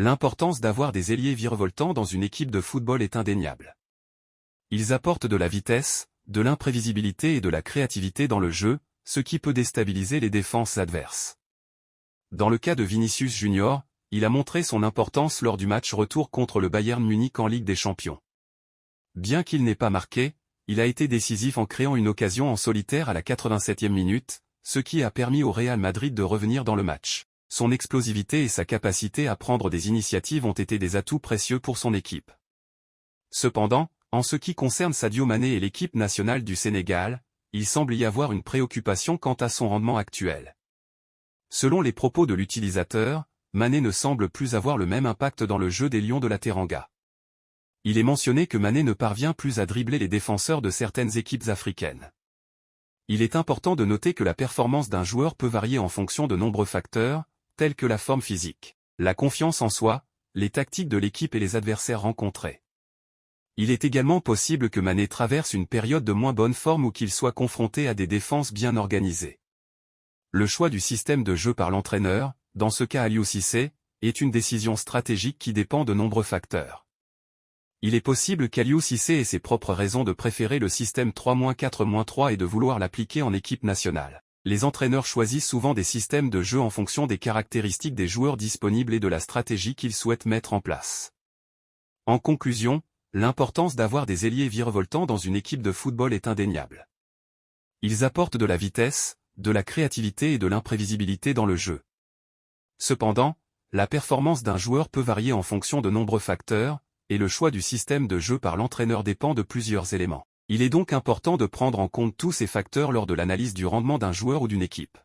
L'importance d'avoir des ailiers virevoltants dans une équipe de football est indéniable. Ils apportent de la vitesse, de l'imprévisibilité et de la créativité dans le jeu, ce qui peut déstabiliser les défenses adverses. Dans le cas de Vinicius Junior, il a montré son importance lors du match retour contre le Bayern Munich en Ligue des Champions. Bien qu'il n'ait pas marqué, il a été décisif en créant une occasion en solitaire à la 87e minute, ce qui a permis au Real Madrid de revenir dans le match. Son explosivité et sa capacité à prendre des initiatives ont été des atouts précieux pour son équipe. Cependant, en ce qui concerne Sadio Mané et l'équipe nationale du Sénégal, il semble y avoir une préoccupation quant à son rendement actuel. Selon les propos de l'utilisateur, Mané ne semble plus avoir le même impact dans le jeu des Lions de la Teranga. Il est mentionné que Mané ne parvient plus à dribbler les défenseurs de certaines équipes africaines. Il est important de noter que la performance d'un joueur peut varier en fonction de nombreux facteurs, tels que la forme physique, la confiance en soi, les tactiques de l'équipe et les adversaires rencontrés. Il est également possible que Mané traverse une période de moins bonne forme ou qu'il soit confronté à des défenses bien organisées. Le choix du système de jeu par l'entraîneur, dans ce cas Aliou Cissé, est une décision stratégique qui dépend de nombreux facteurs. Il est possible qu'Aliou Cissé ait ses propres raisons de préférer le système 3-4-3 et de vouloir l'appliquer en équipe nationale. Les entraîneurs choisissent souvent des systèmes de jeu en fonction des caractéristiques des joueurs disponibles et de la stratégie qu'ils souhaitent mettre en place. En conclusion, l'importance d'avoir des ailiers virevoltants dans une équipe de football est indéniable. Ils apportent de la vitesse, de la créativité et de l'imprévisibilité dans le jeu. Cependant, la performance d'un joueur peut varier en fonction de nombreux facteurs, et le choix du système de jeu par l'entraîneur dépend de plusieurs éléments. Il est donc important de prendre en compte tous ces facteurs lors de l'analyse du rendement d'un joueur ou d'une équipe.